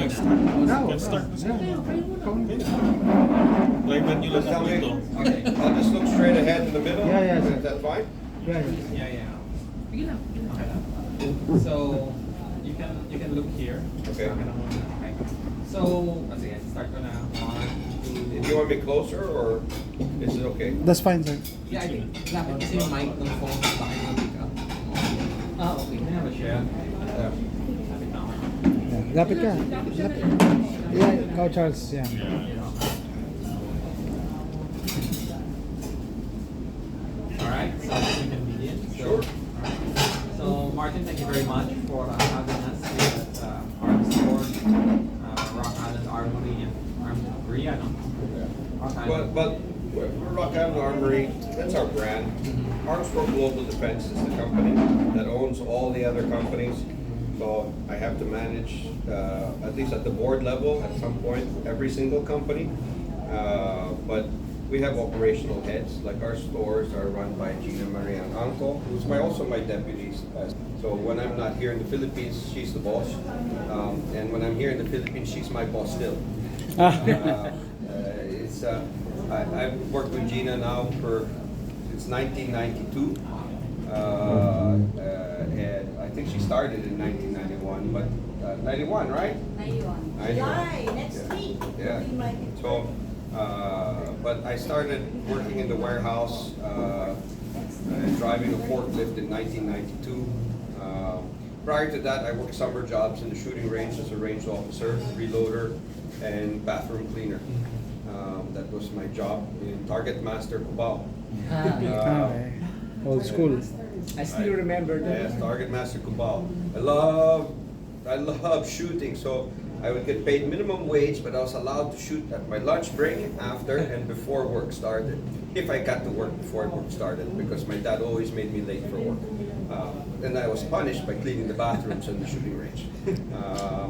can start. No, Can start. no. Like when you look Tell me. dito. Okay, I'll just look straight ahead in the middle. Yeah, yeah. Is that fine? Yeah, Yeah. So you can look here. Okay. Okay. So sige, start ko na. 1, 2. Do you want me closer or is it okay? that's fine, sir. Yeah, I think lapit kasi yung mic ng phone baka yung pick up. Okay. May ba siya? Yeah. Lapit na ako. Yeah, lapit ka. Lapit. Yeah, ikaw, Charles. Yeah. Alright, so we can begin. Sure. So Martin, thank you very much for having us here at Armscor, Rock Island Armory and Armory, no? Rock Island. But we're Rock Island Armory, that's our brand. Armscor Global Defense is the company that owns all the other companies. So I have to manage, at least at the board level, at some point, every single company. But we have operational heads, like our stores are run by Gina Maria and Anko, who's also my deputy. So when I'm not here in the Philippines, she's the boss. And when I'm here in the Philippines, she's my boss still. I've worked with Gina now since 1992. And I think she started in 1991, but 91, right? 91. 91. July, next Yeah. week. Yeah. Will be my So, but I started working in the warehouse, driving a forklift in 1992. Prior to that, I worked summer jobs in the shooting range as a range officer, reloader, and bathroom cleaner. That was my job in Target Master Cubao. Okay. Old school. I still remember that. Yes, Target Master Cubao. I love shooting, so I would get paid minimum wage, but I was allowed to shoot at my lunch break, after, and before work started. If I got to work before work started, because my dad always made me late for work. And I was punished by cleaning the bathrooms in the shooting range.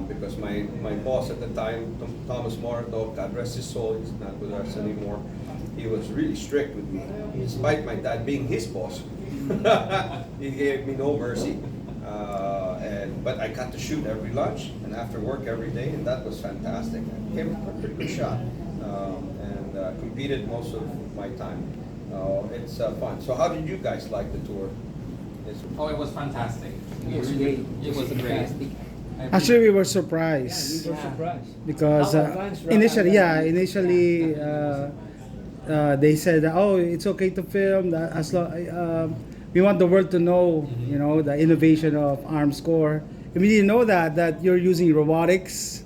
Because my boss at the time, Thomas Morto, God rest his soul, he's not with us anymore, he was really strict with me. Despite my dad being his boss, he gave me no mercy. But I got to shoot every lunch and after work every day, and that was fantastic. I became a pretty good shot, and competed most of my time. It's fun. So how did you guys like the tour? Oh, it was fantastic. It was great. It was great. Fantastic. Actually, we were Yeah, surprised we were surprised. because How advanced Rock initially, Island initially they said, "Oh, it's okay to film that as long." We want the world to know, you know, the innovation of Armscor. And we didn't know that you're using robotics.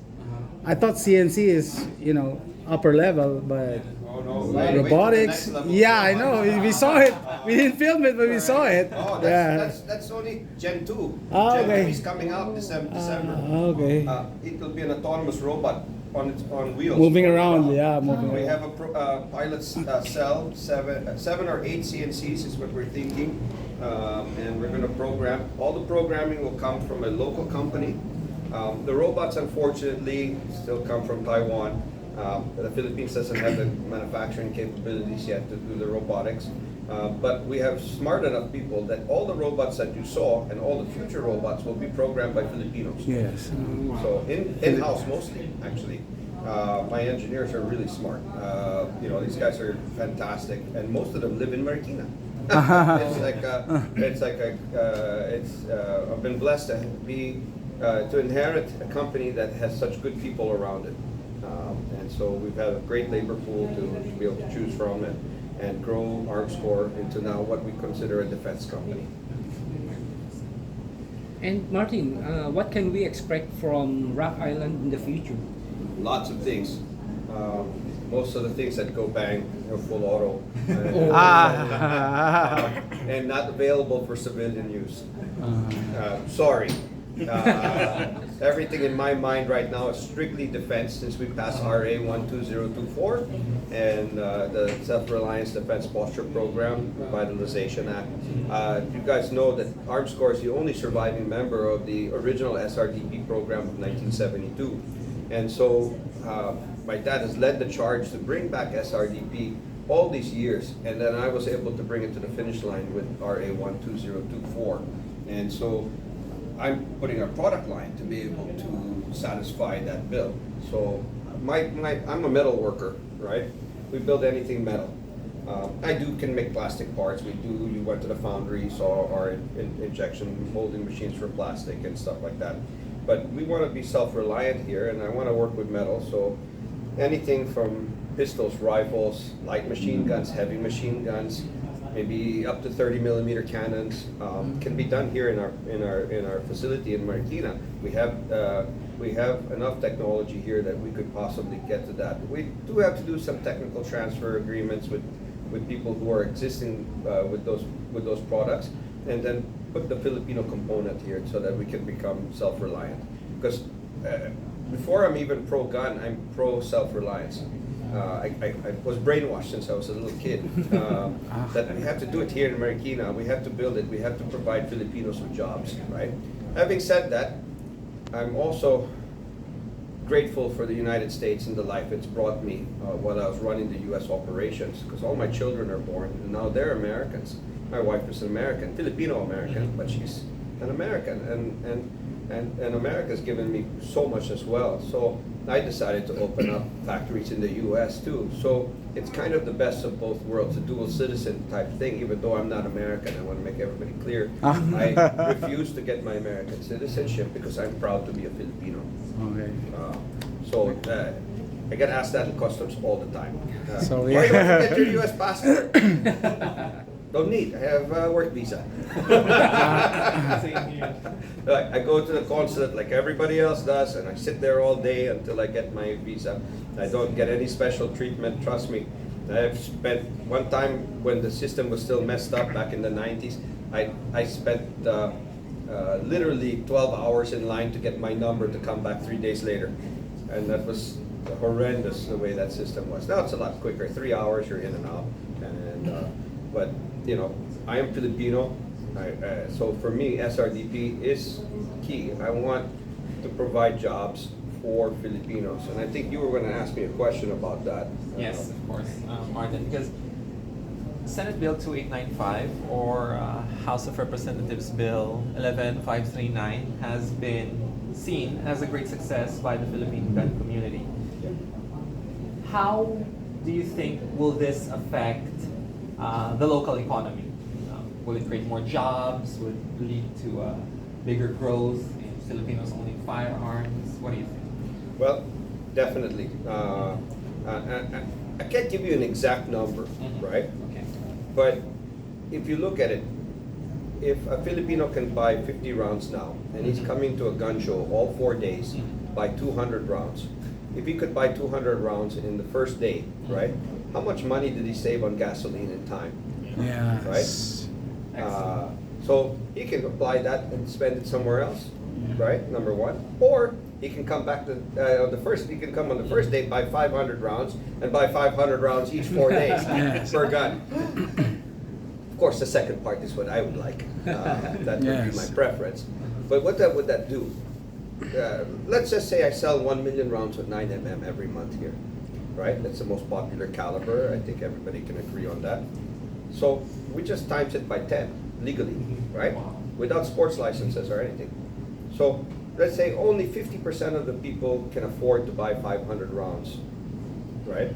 I thought CNC is, you know, upper level, but Oh no, wait, robotics. wait till the next level. Yeah, I know. We saw it. We didn't film it, but we saw it. Oh, Yeah. that's only Gen 2. Oh, Gen okay. 3 is coming out December. Okay. It will be an autonomous robot on wheels. Moving around, yeah, moving We around. have a pilot cell, seven or eight CNCs is what we're thinking. And we're going to program. All the programming will come from a local company. The robots, unfortunately, still come from Taiwan. The Philippines doesn't have the manufacturing capabilities yet to do the robotics. But we have smart enough people that all the robots that you saw and all the future robots will be programmed by Filipinos. Yes. So in-house mostly, actually. My engineers are really smart. You know, these guys are fantastic, and most of them live in Marikina. I've been blessed to inherit a company that has such good people around it. And so we've had a great labor pool to be able to choose from and grow Armscor into now what we consider a defense company. And Martin, what can we expect from Rock Island in the future? Lots of things. Most of the things that go bang are full auto and not available for civilian use. Sorry. Everything in my mind right now is strictly defense since we passed RA 12024 and the Self-Reliance Defense Posture Program Revitalization Act. You guys know that Armscor is the only surviving member of the original SRDP program of 1972. And so my dad has led the charge to bring back SRDP all these years, and then I was able to bring it to the finish line with RA 12024. And so I'm putting a product line to be able to satisfy that bill. So I'm a metal worker, right? We build anything metal. I can make plastic parts. You went to the foundry, saw our injection molding machines for plastic and stuff like that. But we want to be self-reliant here, and I want to work with metal. So anything from pistols, rifles, light machine guns, heavy machine guns, maybe up to 30 millimeter cannons, can be done here in our facility in Marikina. We have enough technology here that we could possibly get to that. We do have to do some technical transfer agreements with people who are existing with those products, and then put the Filipino component here so that we can become self-reliant. Because before I'm even pro-gun, I'm pro-self-reliance. I was brainwashed since I was a little kid that we have to do it here in Marikina. We have to build it. We have to provide Filipinos with jobs, right? Having said that, I'm also grateful for the United States and the life it's brought me while I was running the U.S. operations, because all my children are born and now they're Americans. My wife is an American, Filipino-American, but she's an American, and America's given me so much as well. So I decided to open up factories in the U.S. too. So it's kind of the best of both worlds, a dual citizen type thing, even though I'm not American. I want to make everybody clear. I refuse to get my American citizenship because I'm proud to be a Filipino. Okay. I get asked that in customs all the time. So, Why don't you yeah. get your U.S. passport? Don't need. I have a work visa. Same here. I go to the consulate like everybody else does, and I sit there all day until I get my visa. I don't get any special treatment, trust me. I've spent one time when the system was still messed up back in the 90s, I spent literally 12 hours in line to get my number to come back 3 days later. And that was horrendous the way that system was. Now it's a lot quicker. 3 hours, you're in and out. But you know, I am Filipino. So for me, SRDP is key. I want to provide jobs for Filipinos. And I think you were going to ask me a question about that. Yes, of course, Martin, because Senate Bill 2895 or House of Representatives Bill 11539 has been seen as a great success by the Philippine gun community. How do you think will this affect the local economy? Will it create more jobs? Will it lead to bigger growth in Filipinos owning firearms? What do you think? Well, definitely. I can't give you an exact number, right? Okay. But if you look at it, if a Filipino can buy 50 rounds now, and he's coming to a gun show all 4 days, buy 200 rounds. If he could buy 200 rounds in the first day, right? How much money did he save on gasoline and time? Yeah. Right? So he can apply that and spend it somewhere else, right? Number one. Or he can come back to he can come on the first day, buy 500 rounds, and buy 500 rounds each 4 days Yes. per gun. Of course, the second part is what I would like. That would be my Yes. preference. But what would that do? Let's just say I sell 1 million rounds with 9mm every month here, right? That's the most popular caliber. I think everybody can agree on that. So we just times it by 10 legally, right? Wow. Without sports licenses or anything. So let's say only 50% of the people can afford to buy 500 rounds, right?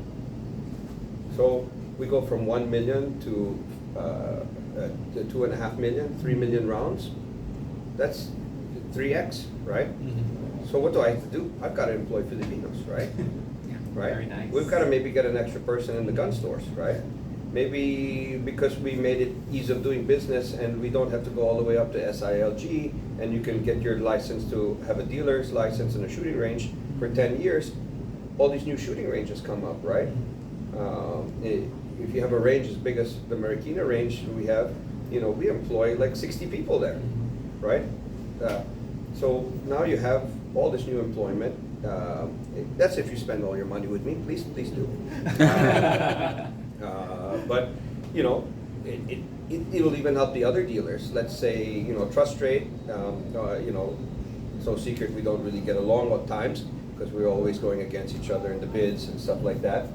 So we go from 1 million to 2.5 million, 3 million rounds. That's 3x, right? So what do I have to do? I've got to employ Filipinos, right? Right? Very nice. We've got to maybe get an extra person in the gun stores, right? Maybe because we made it ease of doing business and we don't have to go all the way up to SILG, and you can get your license to have a dealer's license in a shooting range for 10 years, all these new shooting ranges come up, right? If you have a range as big as the Marikina range we have, you know, we employ like 60 people there, right? So now you have all this new employment. That's if you spend all your money with me. Please do. But you know, it'll even help the other dealers. Let's say, you know, Trust Trade. You know, it's no secret we don't really get along at times because we're always going against each other in the bids and stuff like that.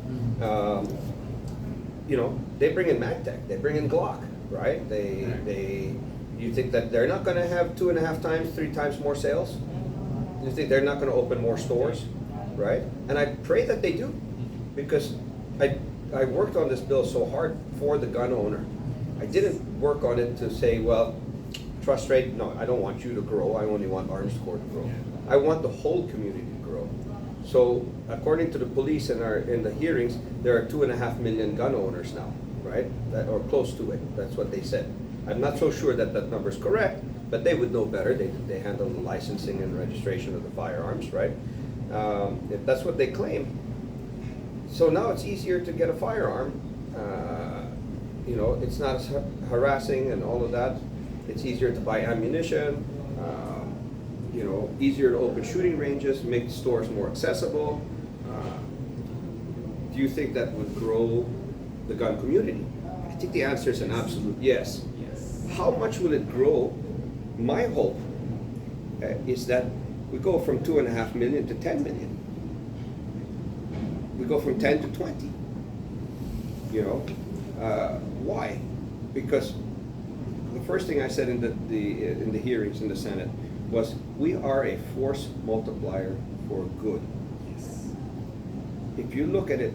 You know, they bring in MagTech, they bring in Glock, right? They You think that they're not going to have 2.5 times, 3 times more sales? You think they're not going to open more stores, right? And I pray that they do, because I worked on this bill so hard for the gun owner. I didn't work on it to say, well, trust rate, no, I don't want you to grow, I only want Armscor to grow. I want the whole community to grow. So according to the police in the hearings, there are 2.5 million gun owners now, right? Or close to it, that's what they said. I'm not so sure that that number is correct, but they would know better. They handle the licensing and registration of the firearms, right? If that's what they claim. So now it's easier to get a firearm. You know, it's not as harassing and all of that. It's easier to buy ammunition. You know, easier to open shooting ranges, make the stores more accessible. Do you think that would grow the gun community? I think the answer is an absolute yes. Yes. How much will it grow? My hope is that we go from 2.5 million to 10 million. We go from 10 to 20. You know, why? Because the first thing I said in the hearings in the Senate was, we are a force multiplier for good. Yes. If you look at it,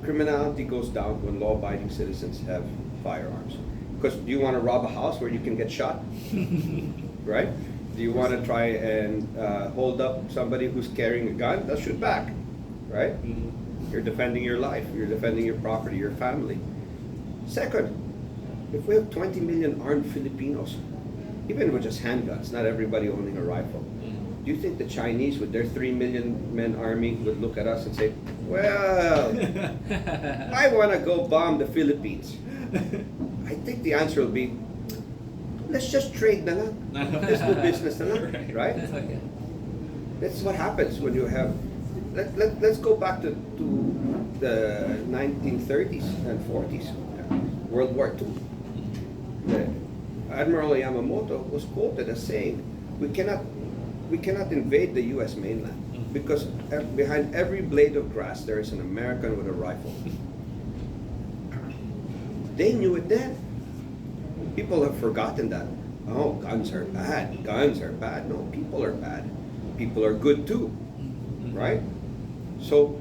criminality goes down when law-abiding citizens have firearms. Because do you want to rob a house where you can get shot? Right? Do you want to try and hold up somebody who's carrying a gun? They'll shoot back, right? You're defending your life, you're defending your property, your family. Second, if we have 20 million armed Filipinos, even with just handguns, not everybody owning a rifle, do you think the Chinese with their 3 million men army would look at us and say, well, I want to go bomb the Philippines? I think the answer will be, let's just trade na lang. Let's do business na lang, right? Okay. That's what happens when you have, let's go back to the 1930s and 40s, World War II. Admiral Yamamoto was quoted as saying, we cannot invade the US mainland, because behind every blade of grass there is an American with a rifle. They knew it then. People have forgotten that. Oh, guns are bad. Guns are bad. No, people are bad. People are good too, right? So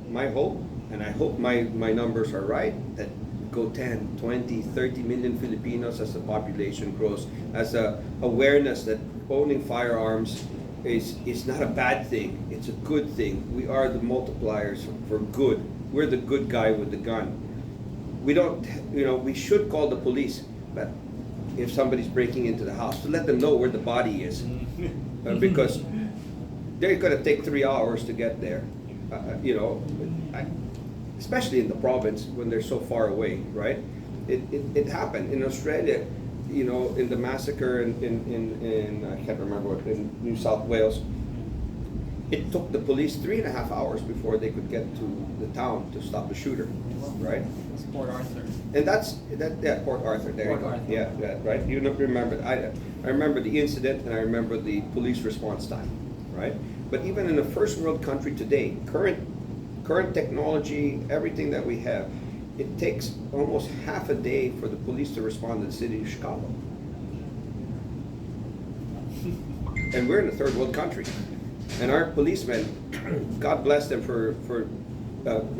my hope, and I hope my numbers are right, that go 10, 20, 30 million Filipinos as the population grows, as a awareness that owning firearms is not a bad thing, it's a good thing. We are the multipliers for good. We're the good guy with the gun. We don't, you know, we should call the police, but if somebody's breaking into the house, to let them know where the body is, because they're going to take 3 hours to get there. You know, especially in the province when they're so far away, right? It happened in Australia, you know, in the massacre in I can't remember what, in New South Wales. It took the police 3.5 hours before they could get to the town to stop the shooter, right? It's Port Arthur. And yeah, Port Arthur. There Port you go. Arthur. Yeah, right. You don't remember. I remember the incident, and I remember the police response time, right? But even in a first world country today, current technology, everything that we have, it takes almost half a day for the police to respond to the city of Chicago. And we're in a third world country. And our policemen, God bless them for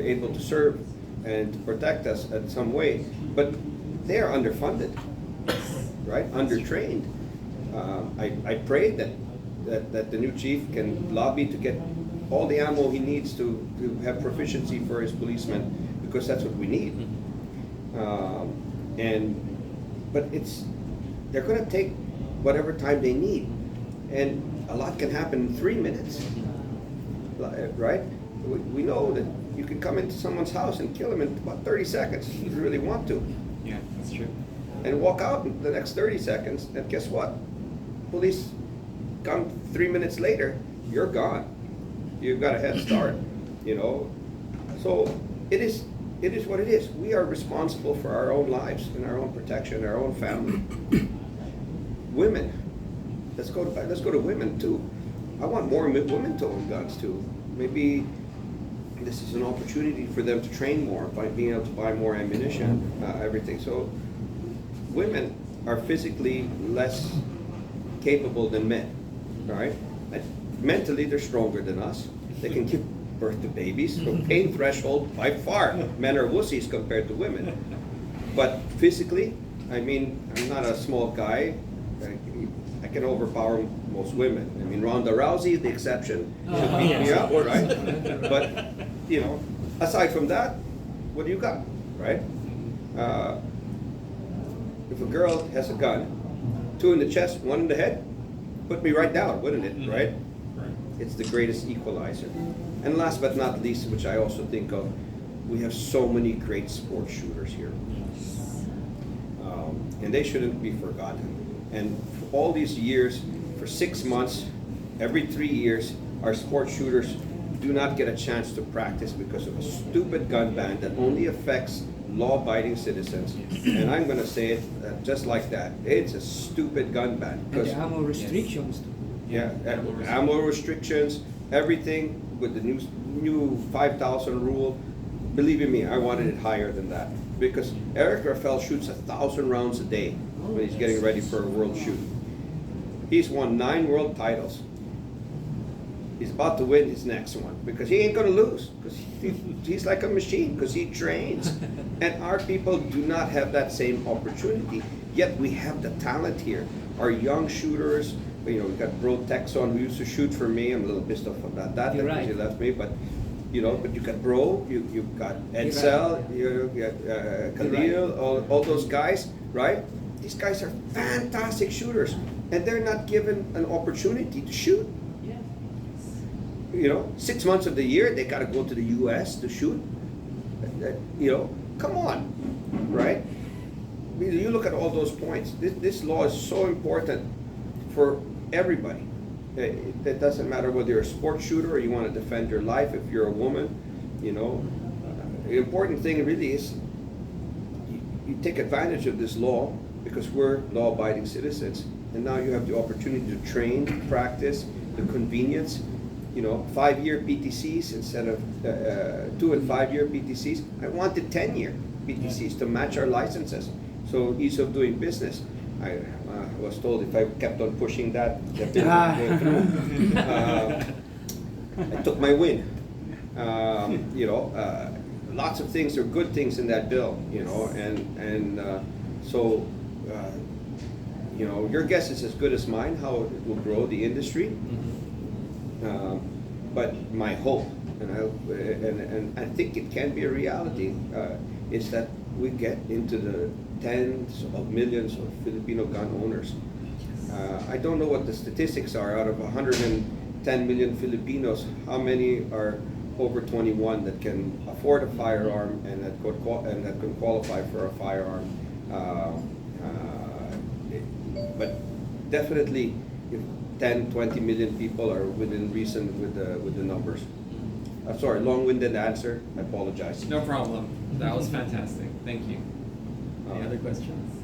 able to serve and to protect us in some way, but they are underfunded, right? Undertrained. I pray that the new chief can lobby to get all the ammo he needs to have proficiency for his policemen, because that's what we need. But they're going to take whatever time they need, and a lot can happen in 3 minutes, right? We know that you can come into someone's house and kill them in about 30 seconds if you really want to. Yeah, that's true. And walk out in the next 30 seconds, and guess what? Police come 3 minutes later, you're gone. You've got a head start, you know. So it is what it is. We are responsible for our own lives and our own protection, our own family. Women, let's go to women too. I want more women to own guns too. Maybe this is an opportunity for them to train more by being able to buy more ammunition, everything. So women, are physically less capable than men, right? And mentally, they're stronger than us. They can give birth to babies. So pain threshold, by far, men are wussies compared to women. But physically, I mean, I'm not a small guy. I can overpower most women. I mean, Ronda Rousey, the exception, should beat me up, right? But, you know, aside from that, what do you got, right? If a girl has a gun, 2 in the chest, 1 in the head, put me right down, wouldn't it, right? It's the greatest equalizer. And last but not least, which I also think of, we have so many great sports shooters here. And they shouldn't be forgotten. And for all these years, for 6 months, every 3 years, our sports shooters do not get a chance to practice because of a stupid gun ban that only affects law-abiding citizens. And I'm going to say it just like that. It's a stupid gun ban. And the ammo restrictions. Yeah, ammo restrictions, everything with the new 5,000 rule. Believe me, I wanted it higher than that because Eric Rafael shoots 1,000 rounds a day when he's getting ready for a world shoot. He's won 9 world titles. He's about to win his next one because he ain't gonna lose because he's like a machine because he trains. And our people do not have that same opportunity. Yet we have the talent here. Our young shooters, you know, we got Bro Texon who used to shoot for me. I'm a little pissed off about that You're because right. he left me, but you know, but you got Bro, you've got Edsel, you got Khalil, all those guys, right? These guys are fantastic shooters, and they're not given an opportunity to shoot. You know, 6 months of the year they got to go to the U.S. to shoot. You know, come on, right? You look at all those points. This law is so important for everybody. It doesn't matter whether you're a sports shooter or you want to defend your life. If you're a woman, you know, the important thing really is you take advantage of this law because we're law-abiding citizens, and now you have the opportunity to train, to practice, the convenience. You know, 5-year PTCs instead of 2 and 5-year PTCs. I wanted 10-year PTCs to match our licenses. So ease of doing business. I was told if I kept on pushing that bill would go through. I took my win. You know, lots of things are good things in that bill. You know, and so you know, your guess is as good as mine how it will grow the industry. But my hope, and I think it can be a reality, is that we get into the tens of millions of Filipino gun owners. I don't know what the statistics are. Out of 110 million Filipinos, how many are over 21 that can afford a firearm and that can qualify for a firearm? But definitely, if 10, 20 million people are within reason with the numbers. I'm sorry, long-winded answer. I apologize. No problem. That was fantastic. Thank you. Any other questions?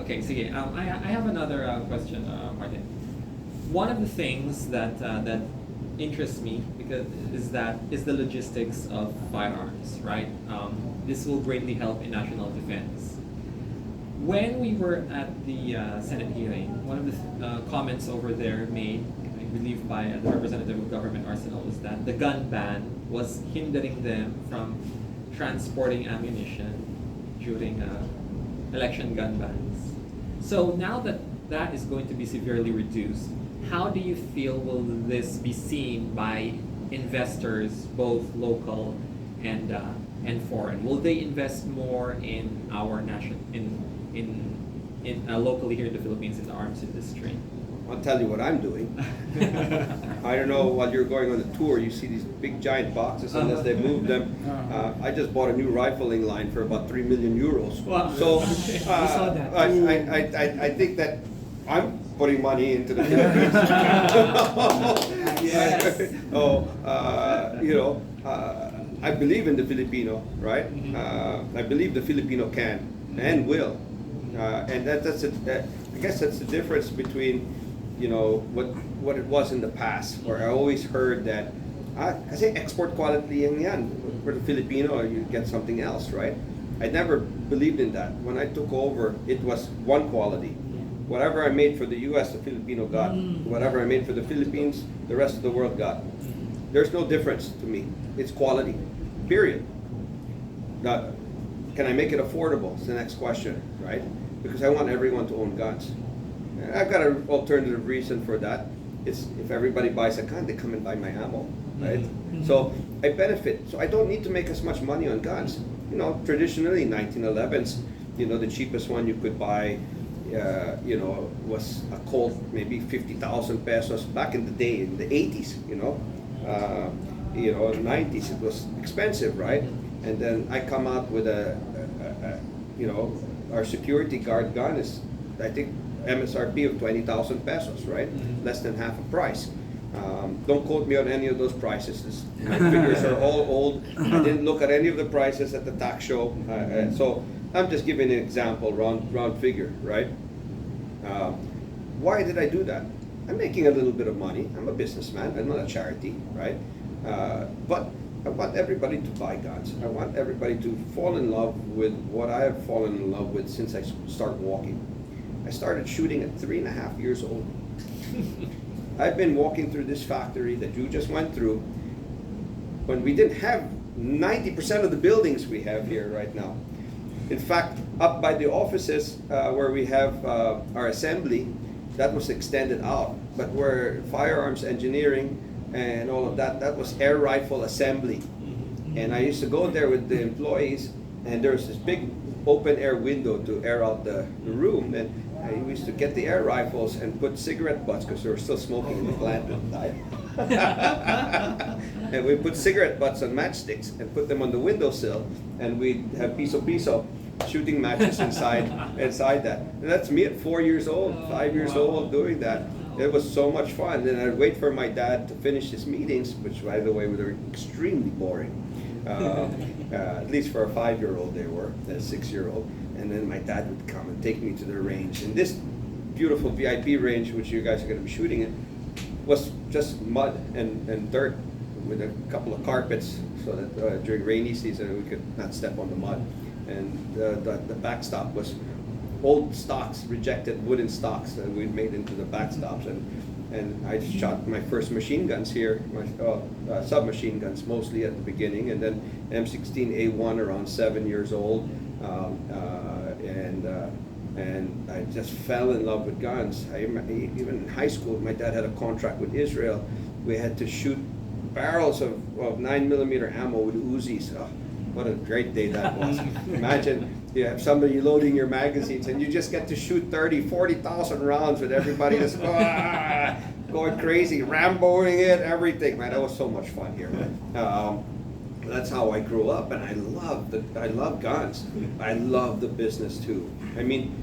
Okay, sige. I have another question, Martin. One of the things that interests me because is the logistics of firearms, right? This will greatly help in national defense. When we were at the Senate hearing, one of the comments over there made, I believe by the representative of Government Arsenal, was that the gun ban was hindering them from transporting ammunition during election gun bans. So now that that is going to be severely reduced, how do you feel will this be seen by investors, both local and foreign? Will they invest more in our locally here in the Philippines in the arms industry? I'll tell you what I'm doing. I don't know, while you're going on the tour, you see these big giant boxes, unless they move them. I just bought a new rifling line for about 3 million euros. Wow. So saw that. I think that I'm putting money into the Philippines. Yes. Oh, you know, I believe in the Filipino, right? I believe the Filipino can and will. And I guess that's the difference between, you know, what it was in the past, where I always heard that, kasi export quality yan. For the Filipino, you get something else, right? I never believed in that. When I took over, it was one quality. Whatever I made for the US, the Filipino got. Whatever I made for the Philippines, the rest of the world got. There's no difference to me. It's quality, period. Now, can I make it affordable? It's the next question, right? Because I want everyone to own guns. And I've got an alternative reason for that. It's if everybody buys a gun, they come and buy my ammo, right? So I benefit. So I don't need to make as much money on guns. You know, traditionally 1911s, you know, the cheapest one you could buy, you know, was a Colt, maybe 50,000 pesos back in the day, in the 80s, you know, 90s, it was expensive, right? And then I come out with you know, our security guard gun is, I think, MSRP of 20,000 pesos, right? Less than half a price. Don't quote me on any of those prices. My figures are all old. I didn't look at any of the prices at the tax show. So I'm just giving an example, round figure, right? Why did I do that? I'm making a little bit of money. I'm a businessman. I'm not a charity, right? But I want everybody to buy guns. I want everybody to fall in love with what I have fallen in love with since I started walking. I started shooting at 3.5 years old. I've been walking through this factory that you just went through when we didn't have 90% of the buildings we have here right now. In fact, up by the offices where we have our assembly, that was extended out. But where firearms engineering and all of that, that was air rifle assembly. And I used to go there with the employees, and there was this big open air window to air out the room. And I used to get the air rifles and put cigarette butts, because they were still smoking in the plant at the time. And we put cigarette butts on matchsticks and put them on the windowsill, and we'd have piso shooting matches inside that. And that's me at 4 years old, 5 years old doing that. It was so much fun. And I'd wait for my dad to finish his meetings, which, by the way, were extremely boring. At least for a 5-year-old they were, a 6-year-old. And then my dad would come and take me to the range. And this beautiful VIP range, which you guys are going to be shooting in, was just mud and dirt with a couple of carpets, so that during rainy season we could not step on the mud. And the backstop was old stocks, rejected wooden stocks that we'd made into the backstops. And I shot my first machine guns here, my submachine guns mostly at the beginning, and then M16A1 around 7 years old. And I just fell in love with guns. Even in high school, my dad had a contract with Israel. We had to shoot barrels of 9mm ammo with Uzis. Oh, what a great day that was. Imagine you have somebody loading your magazines and you just get to shoot 30, 40,000 rounds with everybody just going crazy, Ramboing it, everything. Man, that was so much fun here. That's how I grew up, and I love guns. I love the business too. I mean,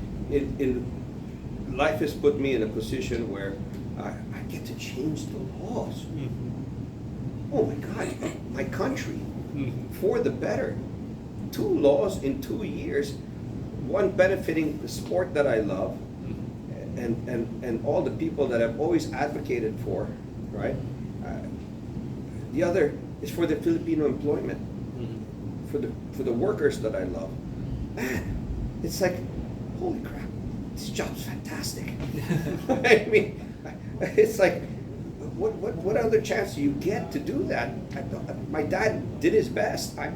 life has put me in a position where I get to change the laws. Oh my God, my country, for the better. 2 laws in 2 years, one benefiting the sport that I love, and all the people that I've always advocated for, right? The other is for the Filipino employment, for the workers that I love. Man, it's like, holy crap, this job's fantastic. I mean, it's like, what other chance do you get to do that? My dad did his best. I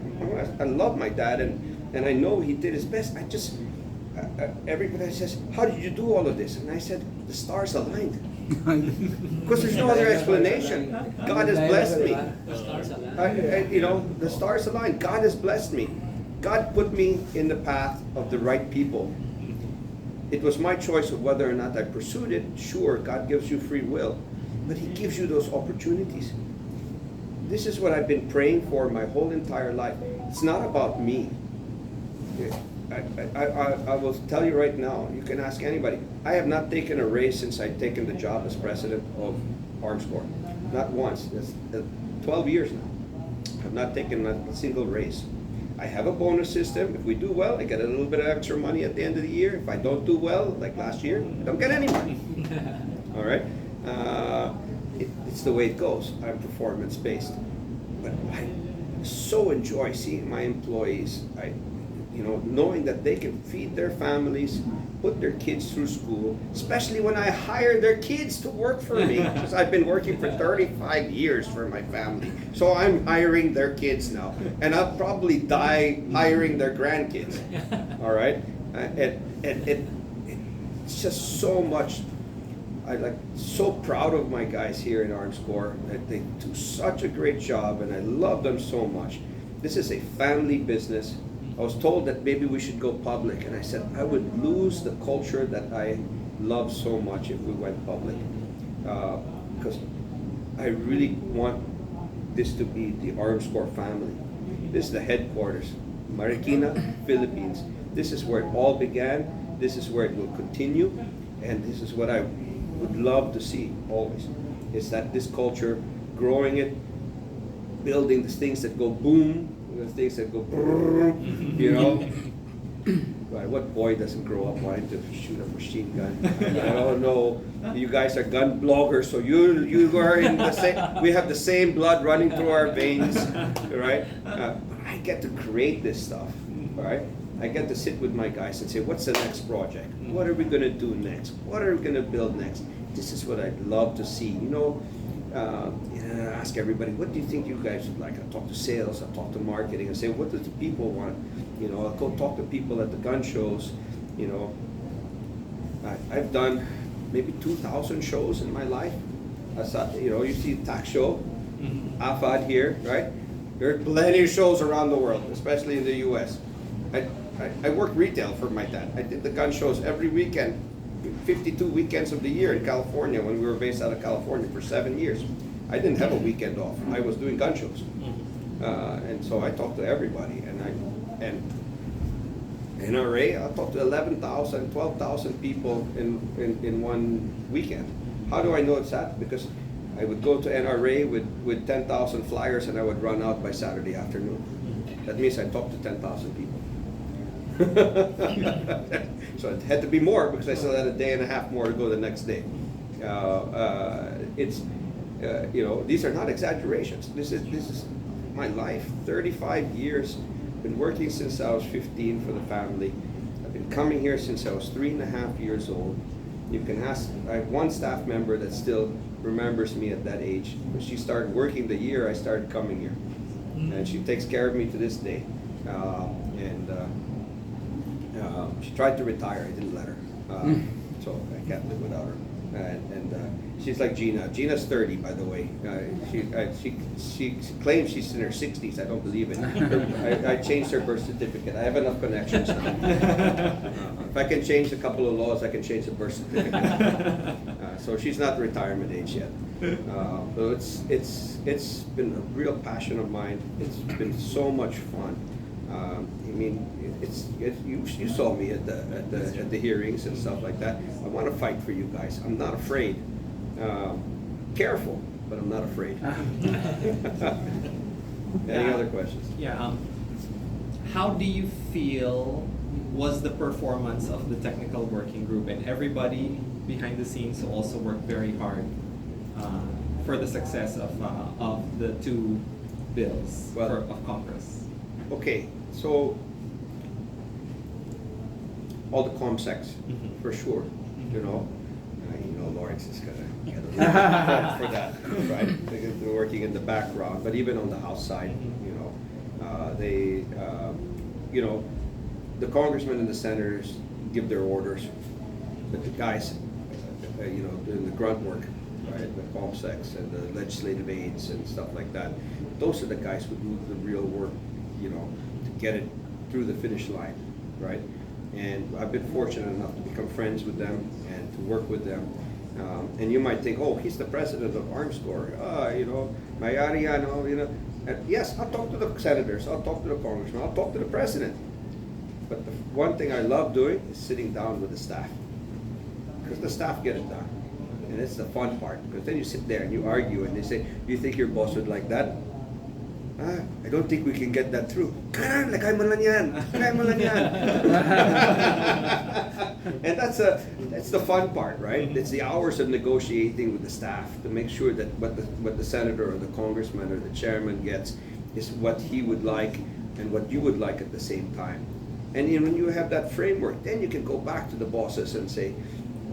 love my dad, and I know he did his best. Everybody says, how did you do all of this? And I said, the stars aligned. Because there's no other explanation. God has blessed me. The stars aligned. God has blessed me. God put me in the path of the right people. It was my choice of whether or not I pursued it. Sure, God gives you free will, but He gives you those opportunities. This is what I've been praying for my whole entire life. It's not about me. I will tell you right now, you can ask anybody. I have not taken a raise since I've taken the job as president of Armscor. Not once. That's 12 years now. I've not taken a single raise. I have a bonus system. If we do well, I get a little bit of extra money at the end of the year. If I don't do well, like last year, I don't get any money. All right? It's the way it goes. I'm performance-based. But I so enjoy seeing my employees. knowing that they can feed their families, put their kids through school, especially when I hire their kids to work for me, because I've been working for 35 years for my family. So I'm hiring their kids now, and I'll probably die hiring their grandkids. All right, it's just so much. I'm so proud of my guys here in Armscor. That they do such a great job, and I love them so much. This is a family business. I was told that maybe we should go public, and I said I would lose the culture that I love so much if we went public, because I really want this to be the Armscor family. This is the headquarters, Marikina, Philippines. This is where it all began. This is where it will continue, and this is what I would love to see always. Is that this culture, growing it, building the things that go boom, the things that go brrr, Right, what boy doesn't grow up wanting to shoot a machine gun? I don't know. You guys are gun bloggers, so you are in the same. We have the same blood running through our veins, right? I get to create this stuff, right? I get to sit with my guys and say, what's the next project? What are we going to do next? What are we going to build next? This is what I'd love to see. Ask everybody, what do you think you guys would like? I talk to sales, I talk to marketing, and say, what do the people want? I'll go talk to people at the gun shows. I've done maybe 2,000 shows in my life. You see the tax show, AFAD here, right? There are plenty of shows around the world, especially in the U.S. I worked retail for my dad. I did the gun shows every weekend, 52 weekends of the year in California when we were based out of California for 7 years. I didn't have a weekend off. I was doing gun shows. And so I talked to everybody. And NRA, I talked to 11,000, 12,000 people in one weekend. How do I know it's that? Because I would go to NRA with 10,000 flyers and I would run out by Saturday afternoon. That means I talked to 10,000 people. So it had to be more because I still had a day and a half more to go the next day. These are not exaggerations. This is my life. 35 years. Been working since I was 15 for the family. I've been coming here since I was 3.5 years old. You can ask. I have one staff member that still remembers me at that age. But she started working the year I started coming here, and she takes care of me to this day. She tried to retire. I didn't let her, so I can't live without her. She's like Gina. Gina's 30, by the way. She claims she's in her 60s. I don't believe it. I changed her birth certificate. I have enough connections now. If I can change a couple of laws, I can change the birth certificate. So she's not retirement age yet. So it's been a real passion of mine. It's been so much fun. You saw me at the hearings and stuff like that. I want to fight for you guys. I'm not afraid. Careful, but I'm not afraid. Any other questions? Yeah. How do you feel was the performance of the technical working group and everybody behind the scenes who also worked very hard for the success of the two bills of Congress? Okay, so all the ComSecs, for sure. Lawrence is gonna get a little credit for that, right? They're working in the background, but even on the House side, the congressmen and the senators give their orders, but the guys, doing the grunt work, right? The ComSecs and the legislative aides and stuff like that. Those are the guys who do the real work, to get it through the finish line, right? And I've been fortunate enough to become friends with them and to work with them. And you might think, oh, he's the president of Armscor. Mayari yan, yes, I'll talk to the senators, I'll talk to the congressman, I'll talk to the president. But the one thing I love doing is sitting down with the staff. Because the staff get it done. And it's the fun part. Because then you sit there and you argue and they say, do you think your boss would like that? I don't think we can get that through. Kaya mo lang yan. And that's the fun part, right? It's the hours of negotiating with the staff to make sure that what the senator or the congressman or the chairman gets is what he would like and what you would like at the same time. And when you have that framework, then you can go back to the bosses and say,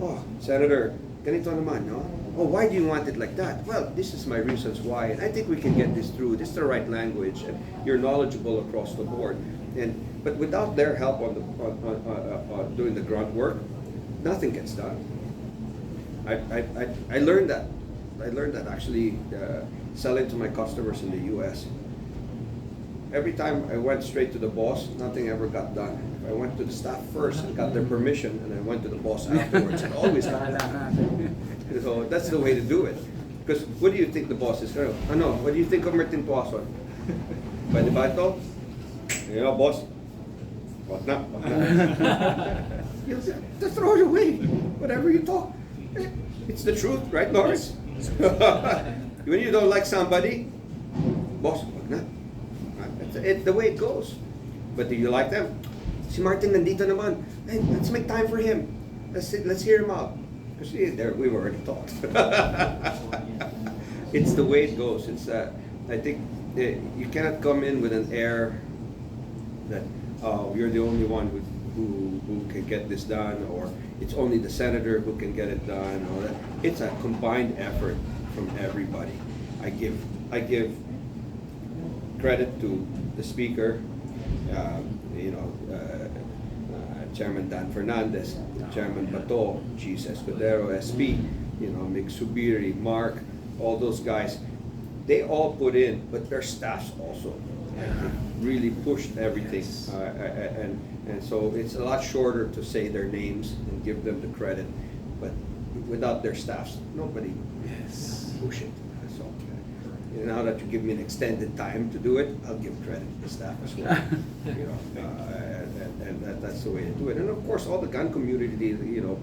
oh, Senator, ganito naman, no? Oh, why do you want it like that? Well, this is my reasons why, and I think we can get this through. This is the right language, and you're knowledgeable across the board. But without their help on doing the grunt work, nothing gets done. I learned that. I learned that actually selling to my customers in the U.S. Every time I went straight to the boss, nothing ever got done. I went to the staff first and got their permission, and I went to the boss afterwards, and always got done. So that's the way to do it. Because what do you think the boss is? Ano, what do you think of Martin Tuazon? Pwede ba ito? You know, boss, wag na, wag na. You just throw it away. Whatever you talk. It's the truth, right, Lawrence? When you don't like somebody, boss, wag na. It's the way it goes. But do you like them? Si Martin nandito naman. Hey, let's make time for him. Let's hear him out. Because we've already talked. It's the way it goes. It's I think you cannot come in with an air that you're the only one who can get this done, or it's only the senator who can get it done. Or that. It's a combined effort from everybody. I give credit to the speaker, Chairman Dan Fernandez, Chairman Bato, Cheese Escudero, SP, Mick Subiri, Mark, all those guys. They all put in, but their staffs also really pushed everything, and so it's a lot shorter to say their names and give them the credit, but without their staffs, nobody push it. So now that you give me an extended time to do it, I'll give credit to the staff as well. That's the way to do it. And of course, all the gun community,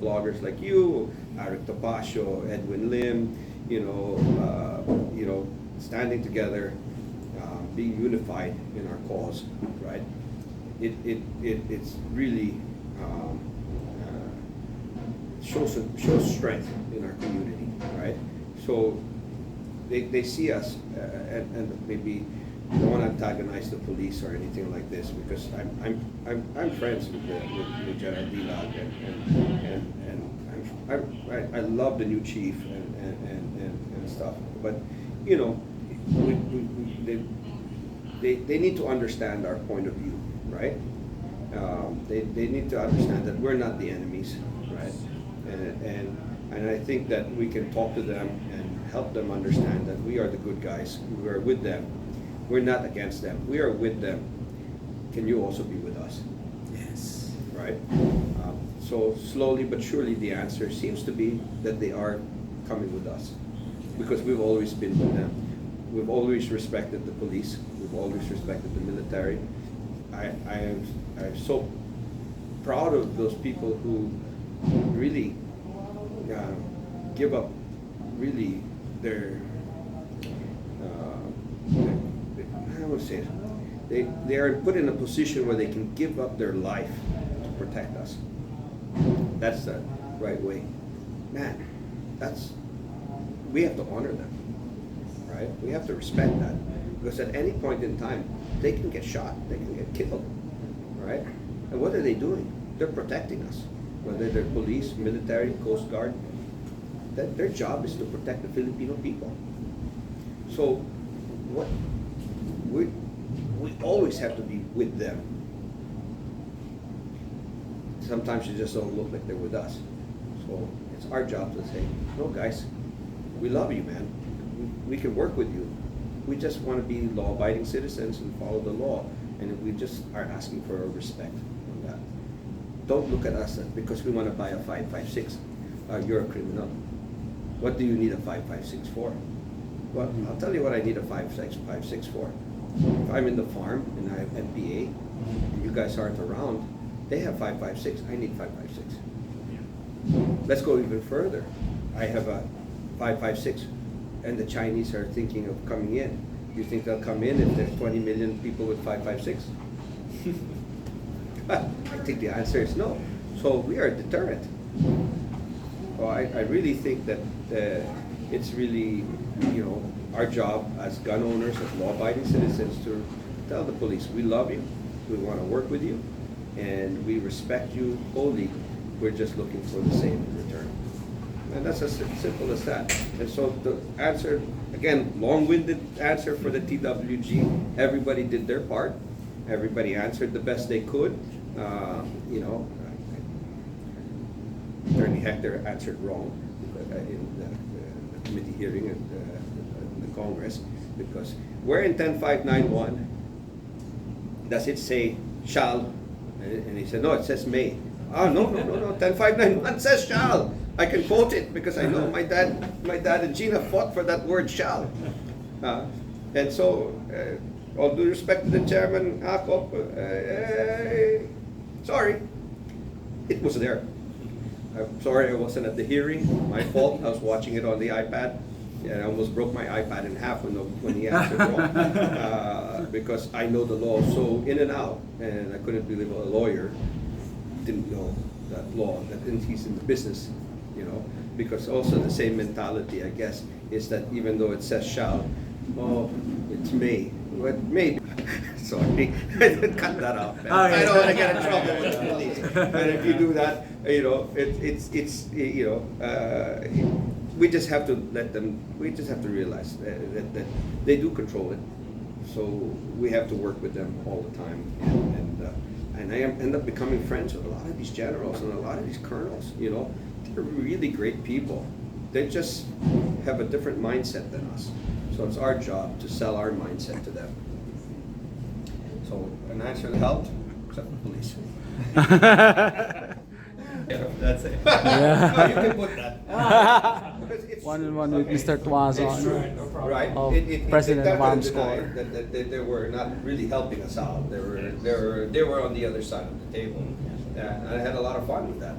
bloggers like you, Eric Topacio, Edwin Lim, standing together, being unified in our cause, right? It's really shows strength in our community, right? So they see us, and maybe don't want to antagonize the police or anything like this, because I'm friends with General Dilag, and I love the new chief and stuff, but they need to understand our point of view, right? They need to understand that we're not the enemies, right? And I think that we can talk to them and help them understand that we are the good guys. We are with them. We're not against them. We are with them. Can you also be with us? Yes. Right? So slowly but surely the answer seems to be that they are coming with us, because we've always been with them. We've always respected the police. We've always respected the military. I'm so proud of those people who really give up really their I would say they are put in a position where they can give up their life to protect us. That's the right way. Man, we have to honor them, right? We have to respect that, because at any point in time they can get shot, they can get killed, right? And what are they doing? They're protecting us, whether they're police, military, Coast Guard. Their job is to protect the Filipino people. So we always have to be with them. Sometimes you just don't look like they're with us. So it's our job to say, no guys, we love you, man. We can work with you. We just want to be law-abiding citizens and follow the law. And we just are asking for respect on that. Don't look at us because we want to buy a 5.56. You're a criminal. What do you need a 5.56 for? Well, I'll tell you what I need a 5.56 for. If I'm in the farm and I have NPA, and you guys aren't around, they have 5.56. I need 5.56. Let's go even further. I have a 5.56, and the Chinese are thinking of coming in. Do you think they'll come in if there's 20 million people with 5.56? I think the answer is no. So we are a deterrent. So I really think that it's really, our job as gun owners, as law-abiding citizens, to tell the police, we love you, we want to work with you, and we respect you wholly. We're just looking for the same in return. And that's as simple as that. And so the answer, again, long-winded answer for the TWG, everybody did their part. Everybody answered the best they could. You know, Attorney Hector answered wrong in the committee hearing in the Congress, because where in 10591 does it say shall? And he said, no, it says may. Oh, no, 10591 says shall. I can quote it because I know my dad and Gina fought for that word shall. And so, all due respect to the chairman, Akop, sorry, it was there. I'm sorry I wasn't at the hearing. My fault. I was watching it on the iPad. And I almost broke my iPad in half when he answered wrong. Because I know the law so in and out, and I couldn't believe a lawyer didn't know that law, that he's in the business, you know. Because also the same mentality, I guess, is that even though it says shall, oh, it's may. Well, maybe. Sorry, cut that out. Man. I don't want to get in trouble with the police. And if you do that, you know, it's you know, we just have to let them. We just have to realize that they do control it. So we have to work with them all the time, and I end up becoming friends with a lot of these generals and a lot of these colonels. You know, they're really great people. They just have a different mindset than us. So it's our job to sell our mindset to them. So an answer that helped, except the police. That's it. No, you can put that. Because it's One on true. one with Mr. Tuazon. It's true, No problem. right? Of It President of definitely Armscor. denied that they were not really helping us out. They were on the other side of the table. Yeah, and I had a lot of fun with that.